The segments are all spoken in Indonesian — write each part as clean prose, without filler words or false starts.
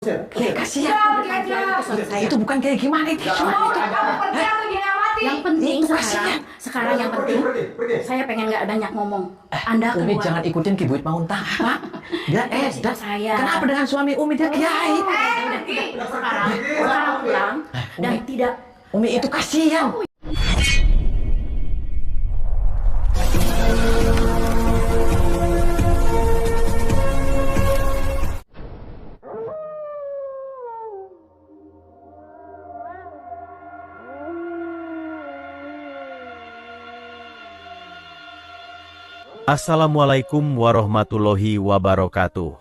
Kayak kasihan. Itu bukan kayak gimana itu. Yang penting sekarang yang penting saya pengen nggak banyak ngomong. Anda Umi keluar. jangan ikutin Ki Buyut Mangun Tapa. Dia dan saya. kenapa dengan suami Umi dia kiai? Udah sekarang pulang dan tidak. Umi itu kasihan. Assalamualaikum warahmatullahi wabarakatuh.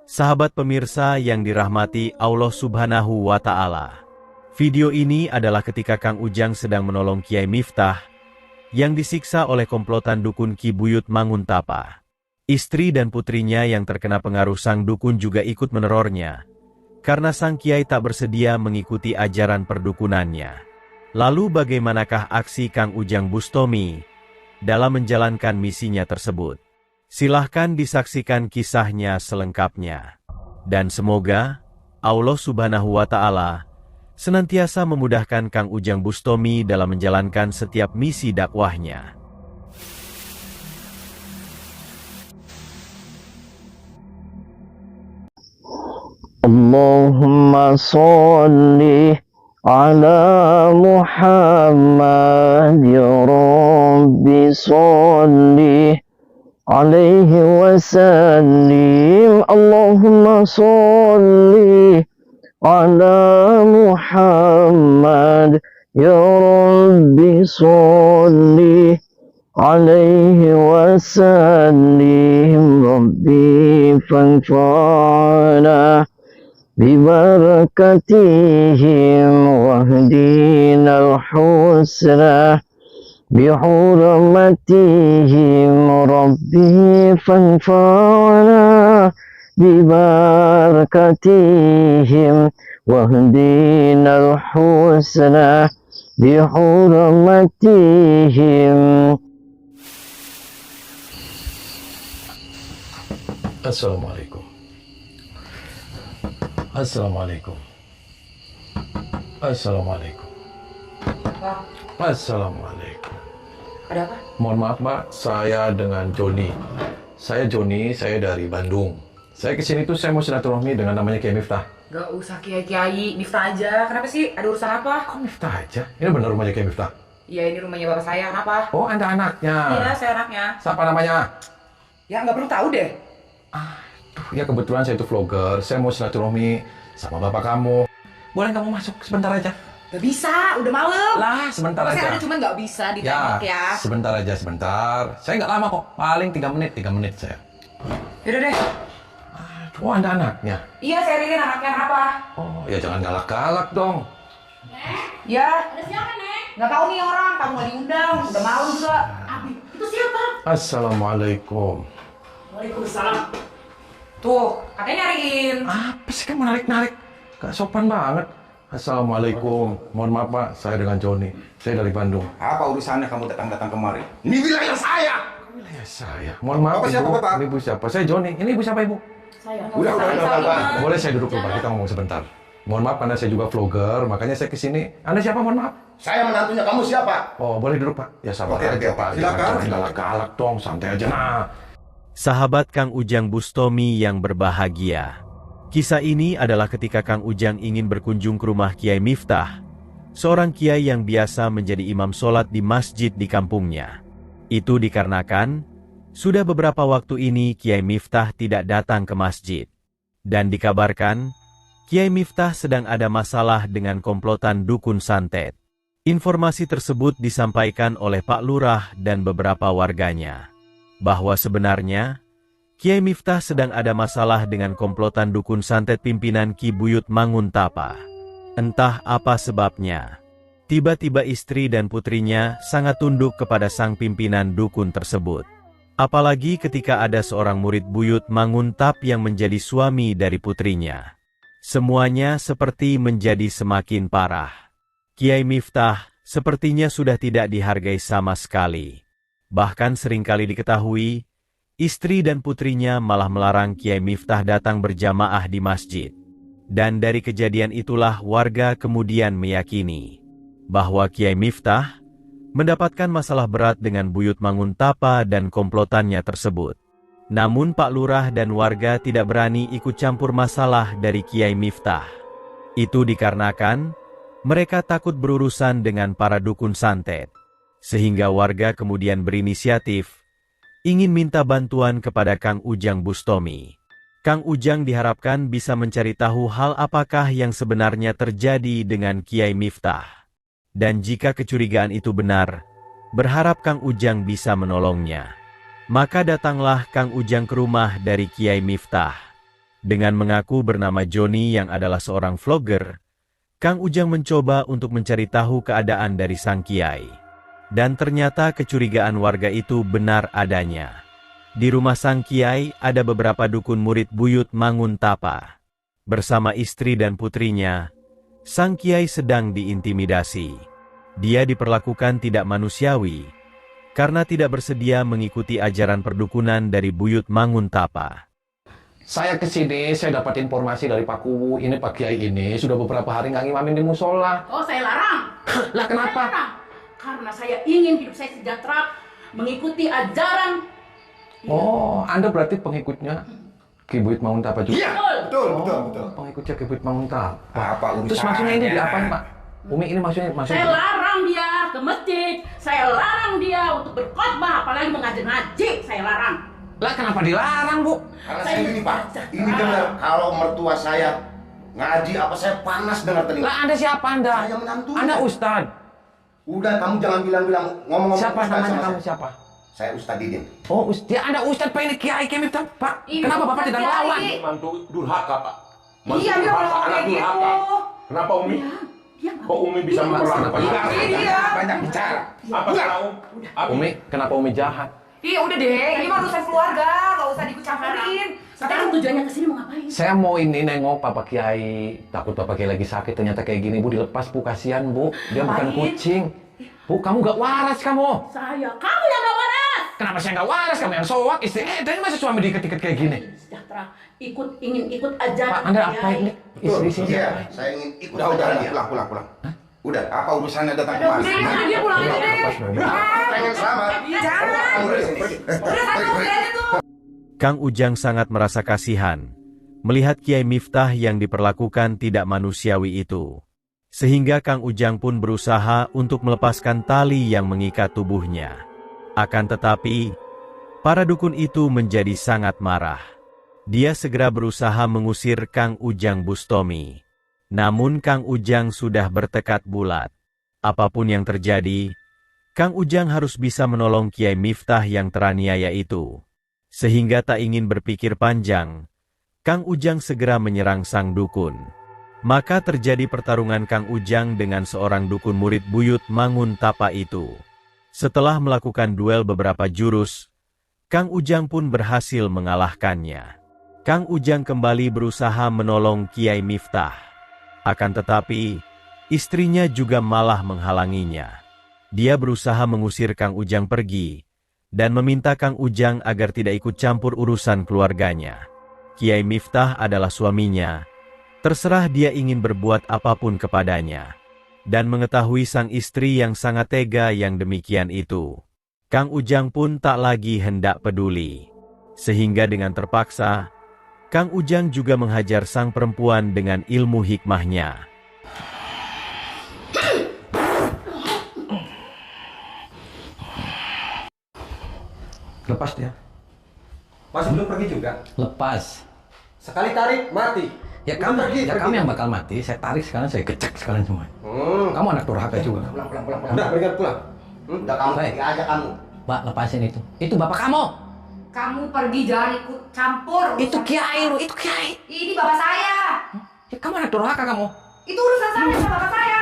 Sahabat pemirsa yang dirahmati Allah Subhanahu wa Ta'ala. Video ini adalah ketika Kang Ujang sedang menolong Kiai Miftah yang disiksa oleh komplotan dukun Ki Buyut Mangun Tapa. Istri dan putrinya yang terkena pengaruh sang dukun juga ikut menerornya karena sang Kiai tak bersedia mengikuti ajaran perdukunannya. Lalu bagaimanakah aksi Kang Ujang Bustomi dalam menjalankan misinya tersebut? Silahkan disaksikan kisahnya selengkapnya. Dan semoga Allah Subhanahu wa Ta'ala senantiasa memudahkan Kang Ujang Bustomi dalam menjalankan setiap misi dakwahnya. Allahumma sholli ala Muhammad ya Rabbi sholli alaihi wasallim. Allahumma sholli ala Muhammad ya Rabbi sholli alaihi wasallim. Rabbi fanfa'na ببركتهم واهدنا الحسنى بحرمتهم ربي فانفعنا ببركتهم واهدنا الحسنى بحرمتهم. Assalamualaikum. Assalamualaikum. Assalamualaikum. Assalamualaikum. Ada apa? Mohon maaf, Mbak. Saya dengan Joni. Saya dari Bandung. Saya kesini tuh saya mau silaturahmi dengan namanya Kiai Miftah. Gak usah kiai-kiai, Miftah aja. Kenapa sih? Ada urusan apa? Kok Miftah aja? Ini benar rumahnya Kiai Miftah? Iya, ini rumahnya bapak saya. Kenapa? Oh, Anda anaknya. Iya, saya anaknya. Siapa namanya? Ya, nggak perlu tahu deh. Ya kebetulan saya itu vlogger. Saya mau silaturahmi sama bapak kamu. Boleh kamu masuk sebentar aja? Gak bisa, udah malam. Lah, sebentar Pasti aja. ada, cuman nggak bisa ditengok ya. Sebentar aja, sebentar. Saya nggak lama kok, paling 3 menit saya. Yaudah deh. Oh, Anda anaknya? Iya, saya Ririn anaknya. Kenapa? Oh, ya jangan galak-galak dong. Ya. Ada siapa, Nek? Nggak tahu nih orang, kamu nggak diundang. Udah malam juga. Abi, itu siapa? Assalamualaikum. Waalaikumsalam. Tuh, katanya nyariin. Apa sih kamu narik-narik? Gak sopan banget. Assalamualaikum. Mohon maaf, Pak, saya dengan Joni. Saya dari Bandung. Apa urusannya kamu datang-datang kemari? Ini wilayah saya. Wilayah saya. Mohon maaf, Bapak Ibu. siapa, Bapak? Ini Ibu siapa? Saya Joni. Ini Ibu siapa, Ibu? Saya. Udah. Boleh saya duduk dulu, Pak? Kita ngomong sebentar. Mohon maaf, karena saya juga vlogger, makanya saya kesini. Anda siapa, mohon maaf? Saya menantunya, kamu siapa? Oh, boleh duduk, Pak? Ya, sabar Oke, aja, Pak. silakan. Jangan galak-galak dong, santai aja. Nah. Sahabat Kang Ujang Bustomi yang berbahagia. Kisah ini adalah ketika Kang Ujang ingin berkunjung ke rumah Kiai Miftah, seorang kiai yang biasa menjadi imam sholat di masjid di kampungnya. Itu dikarenakan, sudah beberapa waktu ini Kiai Miftah tidak datang ke masjid. Dan dikabarkan, Kiai Miftah sedang ada masalah dengan komplotan dukun santet. Informasi tersebut disampaikan oleh Pak Lurah dan beberapa warganya, bahwa sebenarnya Kiai Miftah sedang ada masalah dengan komplotan dukun santet pimpinan Ki Buyut Mangun Tapa. Entah apa sebabnya, tiba-tiba istri dan putrinya sangat tunduk kepada sang pimpinan dukun tersebut. Apalagi ketika ada seorang murid Buyut Mangun Tap yang menjadi suami dari putrinya. Semuanya seperti menjadi semakin parah. Kiai Miftah sepertinya sudah tidak dihargai sama sekali. Bahkan seringkali diketahui, istri dan putrinya malah melarang Kiai Miftah datang berjamaah di masjid. Dan dari kejadian itulah warga kemudian meyakini bahwa Kiai Miftah mendapatkan masalah berat dengan Buyut Manguntapa dan komplotannya tersebut. Namun Pak Lurah dan warga tidak berani ikut campur masalah dari Kiai Miftah. Itu dikarenakan mereka takut berurusan dengan para dukun santet. Sehingga warga kemudian berinisiatif ingin minta bantuan kepada Kang Ujang Bustomi. Kang Ujang diharapkan bisa mencari tahu hal apakah yang sebenarnya terjadi dengan Kiai Miftah. Dan jika kecurigaan itu benar, berharap Kang Ujang bisa menolongnya. Maka datanglah Kang Ujang ke rumah dari Kiai Miftah. Dengan mengaku bernama Joni yang adalah seorang vlogger, Kang Ujang mencoba untuk mencari tahu keadaan dari sang Kiai. Dan ternyata kecurigaan warga itu benar adanya. Di rumah sang Kiai ada beberapa dukun murid Buyut Manguntapa. Bersama istri dan putrinya, sang Kiai sedang diintimidasi. Dia diperlakukan tidak manusiawi, karena tidak bersedia mengikuti ajaran perdukunan dari Buyut Manguntapa. Saya kesini, saya dapat informasi dari Pak Kuwu, ini Pak Kiai ini sudah beberapa hari nggak ngimamin di musola. Oh, saya larang. Lah kenapa? Saya larang. Karena saya ingin hidup saya sejahtera, mengikuti ajaran. Oh, Anda berarti pengikutnya Ki Buyut Manguntapa juga? Iya, betul. Pengikutnya Ki Buyut Manguntapa. Apa urusannya? Terus maksudnya ini diapain, Pak? Umi ini maksudnya? Saya larang dia ke masjid. Saya larang dia untuk berkhotbah, apalagi mengajar ngaji. Saya larang. Lah kenapa dilarang, Bu? Karena saya ini Pak, ini benar. Kalau mertua saya ngaji apa saya panas dengar telinga. Lah Anda siapa Anda? Saya menantunya. Anda Ustadz. Udah, kamu jangan bilang-bilang ngomong-ngomong. Siapa Ustadz namanya sama kamu saya. siapa? Saya Ustadz Didin. Oh, dia Anda Ustadz Pak, ini Kiai Miftah, Pak. Ini Kenapa Bapak Ustadz tidak Kiai. lawan? Mantu durhaka, Pak. Mantu Iya, dia durhaka, ngomong anak kayak gitu. durhaka. Kenapa Umi? Dia nggak Kok Umi bisa memperlakukan Iya, Iya. banyak bicara. Apa salah Umi? Umi, kenapa Umi jahat? Iya udah deh, ini mah urusan keluarga, gak usah diikut campurin. Sekarang tujuannya ke sini mau ngapain? Saya mau ini nengok Bapak Kiai. Takut Bapak Kiai lagi sakit, ternyata kayak gini, Bu. Dilepas, Bu. Kasihan, Bu. Dia bukan Ngapain? kucing. Bu, kamu gak waras kamu. Kamu yang gak waras. Kenapa saya gak waras? Kamu yang soak, istri dari masa suami diikat-ikat kayak gini? Sejahtera, ingin ikut ajaran. Pak, Anda apa Kiai. ini? Istri sini. Iya, saya ingin ikut. Udah, pulang. Udah, apa urusannya datang kemari? Udah, dia pulang aja deh. Pengen selamat. Jangan. Pergi. Udah satu aja tuh. Kang Ujang sangat merasa kasihan melihat Kiai Miftah yang diperlakukan tidak manusiawi itu. Sehingga Kang Ujang pun berusaha untuk melepaskan tali yang mengikat tubuhnya. Akan tetapi, para dukun itu menjadi sangat marah. Dia segera berusaha mengusir Kang Ujang Bustomi. Namun Kang Ujang sudah bertekad bulat. Apapun yang terjadi, Kang Ujang harus bisa menolong Kiai Miftah yang teraniaya itu. Sehingga tak ingin berpikir panjang, Kang Ujang segera menyerang sang dukun. Maka terjadi pertarungan Kang Ujang dengan seorang dukun murid Buyut Manguntapa itu. Setelah melakukan duel beberapa jurus, Kang Ujang pun berhasil mengalahkannya. Kang Ujang kembali berusaha menolong Kiai Miftah. Akan tetapi, istrinya juga malah menghalanginya. Dia berusaha mengusir Kang Ujang pergi, dan meminta Kang Ujang agar tidak ikut campur urusan keluarganya. Kiai Miftah adalah suaminya. Terserah dia ingin berbuat apapun kepadanya. Dan mengetahui sang istri yang sangat tega yang demikian itu, Kang Ujang pun tak lagi hendak peduli. Sehingga dengan terpaksa, Kang Ujang juga menghajar sang perempuan dengan ilmu hikmahnya. Lepas dia. Masih belum pergi juga? Lepas. Sekali tarik, mati. Ya Udah kamu, pergi, ya pergi. kamu yang bakal mati. Saya tarik sekarang, saya gecek sekarang semua. Kamu anak durhaka juga. Pulang. Udah, pergi pulang. Udah kamu Baik. pergi aja kamu. Mbak, lepasin itu. Itu bapak kamu. Kamu pergi jangan ikut campur. Itu Kiai lu, itu Kiai. Ini bapak saya. Ya, kamu anak durhaka kamu. Itu urusan saya sama bapak saya.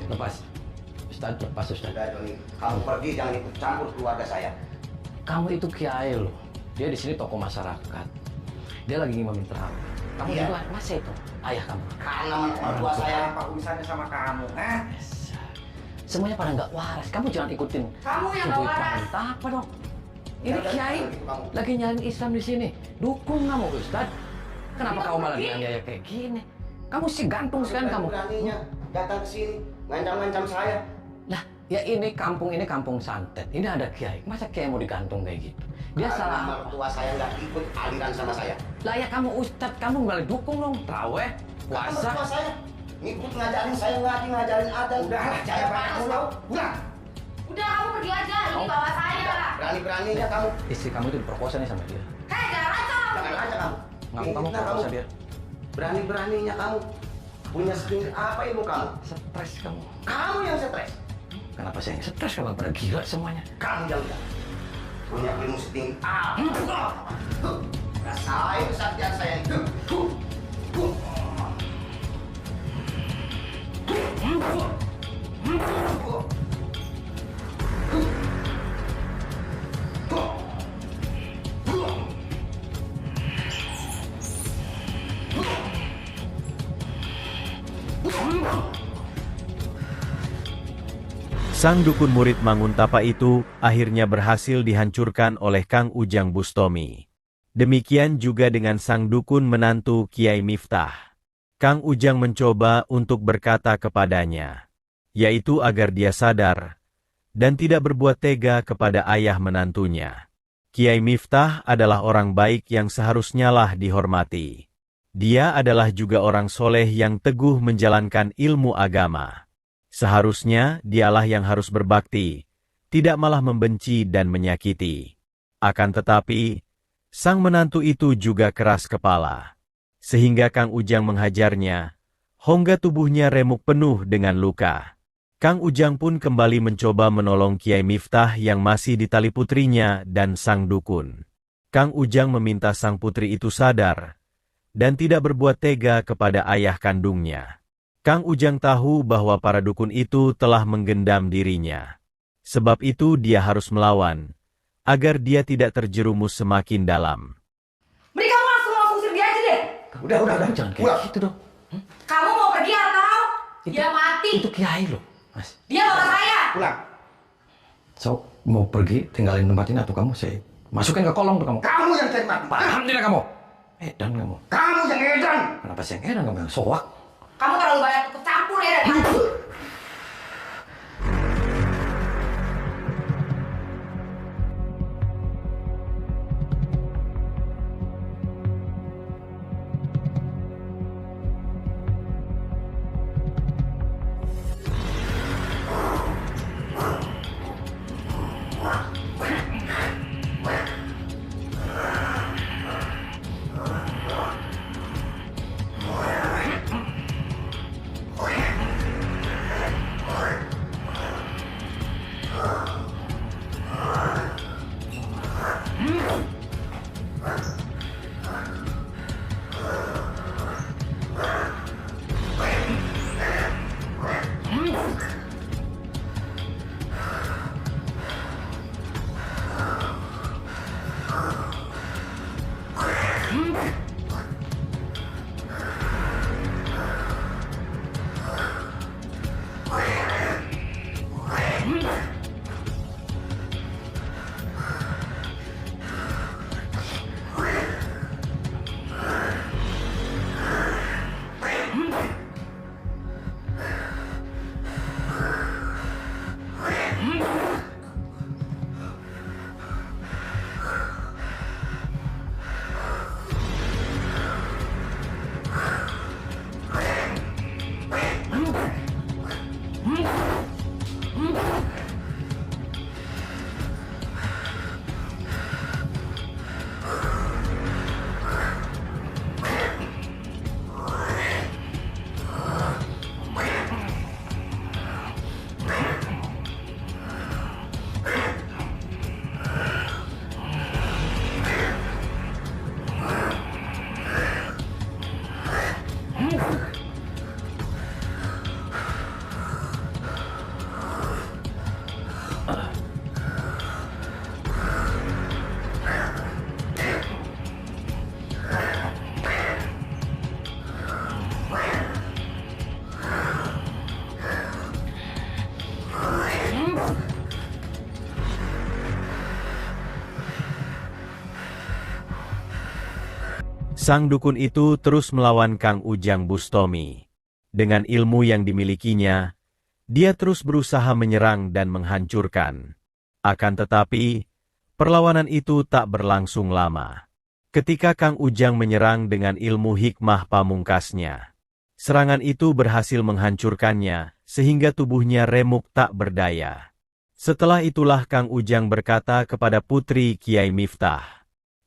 Lepas. Ustaz, lepas Ustaz. Udah, Joni. Kamu pergi, jangan ikut campur keluarga saya. Kamu itu kiai loh. Dia di sini tokoh masyarakat. Dia lagi ngimamin terawih. Kamu Iya. juga masa itu ayah kamu. Karena mertua saya apa urusannya sama kamu, eh? Semuanya pada nggak waras. Kamu jangan ikutin. Kamu yang nggak waras. Apa dong? Ini Ya udah, kiai gitu kamu. lagi nyalin Islam di sini. Dukung kamu Ustaz. Kenapa kamu malah dianiaya kayak gini? Kamu sih gantung sekali kamu. Beraninya datang ke sini, ngancam-ngancam saya. Lah, ya ini kampung santet. Ini ada kiai. Masa kiai mau digantung kayak gitu? Dia Karena salah apa? mertua saya nggak ikut aliran sama saya. Lah ya kamu Ustaz, kamu malah dukung dong. Traweh, Karena puasa. mertua saya ngikut ngajarin saya ngaji, ngajarin adan. Udah, saya panas tahu. Udah, Udah kamu pergi aja, ini bawa saya. berani-beraninya kamu. Istri kamu itu diperkosa nih sama dia. Hei, jangan aja. Jangan aja kamu. Ngaku kamu Fitnah perkosa dia. Berani-beraninya kamu. Punya setinggi apa ilmu kamu? Stres kamu. Kamu yang stres. Kenapa saya yang stres? Kamu pada gila semuanya. Kamu yang enggak. Punya ilmu setinggi apa? Rasain kesaktian saya ini. Sang dukun murid Manguntapa itu akhirnya berhasil dihancurkan oleh Kang Ujang Bustomi. Demikian juga dengan sang dukun menantu Kiai Miftah. Kang Ujang mencoba untuk berkata kepadanya, yaitu agar dia sadar dan tidak berbuat tega kepada ayah menantunya. Kiai Miftah adalah orang baik yang seharusnya lah dihormati. Dia adalah juga orang soleh yang teguh menjalankan ilmu agama. Seharusnya dialah yang harus berbakti, tidak malah membenci dan menyakiti. Akan tetapi, sang menantu itu juga keras kepala. Sehingga Kang Ujang menghajarnya, hingga tubuhnya remuk penuh dengan luka. Kang Ujang pun kembali mencoba menolong Kiai Miftah yang masih ditali putrinya dan sang dukun. Kang Ujang meminta sang putri itu sadar dan tidak berbuat tega kepada ayah kandungnya. Kang Ujang tahu bahwa para dukun itu telah menggendam dirinya. Sebab itu dia harus melawan, agar dia tidak terjerumus semakin dalam. Beri kamu langsung usir dia aja deh. Udah, jangan kayak gitu dong. Kamu mau pergi atau dia mati? Itu Kiai loh, Mas. Dia bawa saya. Pulang. So, mau pergi tinggalin tempat ini atau kamu saya masukin ke kolong tuh kamu. Kamu yang cari mati. Paham tidak kamu? Edan kamu. Kamu yang edan. Kenapa sih yang edan kamu yang soak? Kamu terlalu banyak ikut campur ya dari tadi. Sang dukun itu terus melawan Kang Ujang Bustomi. Dengan ilmu yang dimilikinya, dia terus berusaha menyerang dan menghancurkan. Akan tetapi, perlawanan itu tak berlangsung lama. Ketika Kang Ujang menyerang dengan ilmu hikmah pamungkasnya, serangan itu berhasil menghancurkannya, sehingga tubuhnya remuk tak berdaya. Setelah itulah Kang Ujang berkata kepada putri Kiai Miftah.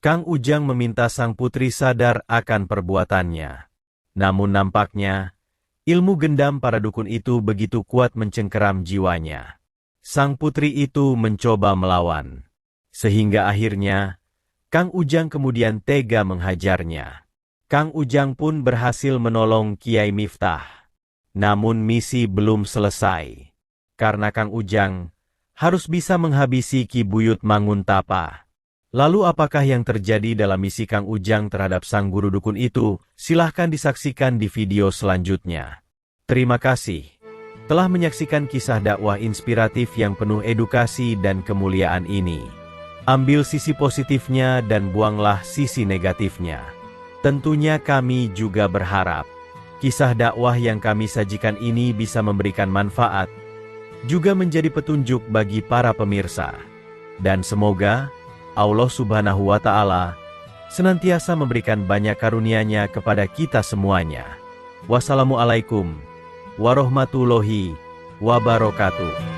Kang Ujang meminta sang putri sadar akan perbuatannya. Namun nampaknya, ilmu gendam para dukun itu begitu kuat mencengkeram jiwanya. Sang putri itu mencoba melawan. Sehingga akhirnya, Kang Ujang kemudian tega menghajarnya. Kang Ujang pun berhasil menolong Kiai Miftah. Namun misi belum selesai. Karena Kang Ujang harus bisa menghabisi Ki Buyut Manguntapa. Lalu apakah yang terjadi dalam misi Kang Ujang terhadap sang guru dukun itu? Silahkan disaksikan di video selanjutnya. Terima kasih telah menyaksikan kisah dakwah inspiratif yang penuh edukasi dan kemuliaan ini. Ambil sisi positifnya dan buanglah sisi negatifnya. Tentunya kami juga berharap kisah dakwah yang kami sajikan ini bisa memberikan manfaat, juga menjadi petunjuk bagi para pemirsa. Dan semoga Allah Subhanahu wa Ta'ala senantiasa memberikan banyak karunia-Nya kepada kita semuanya. Wassalamualaikum warahmatullahi wabarakatuh.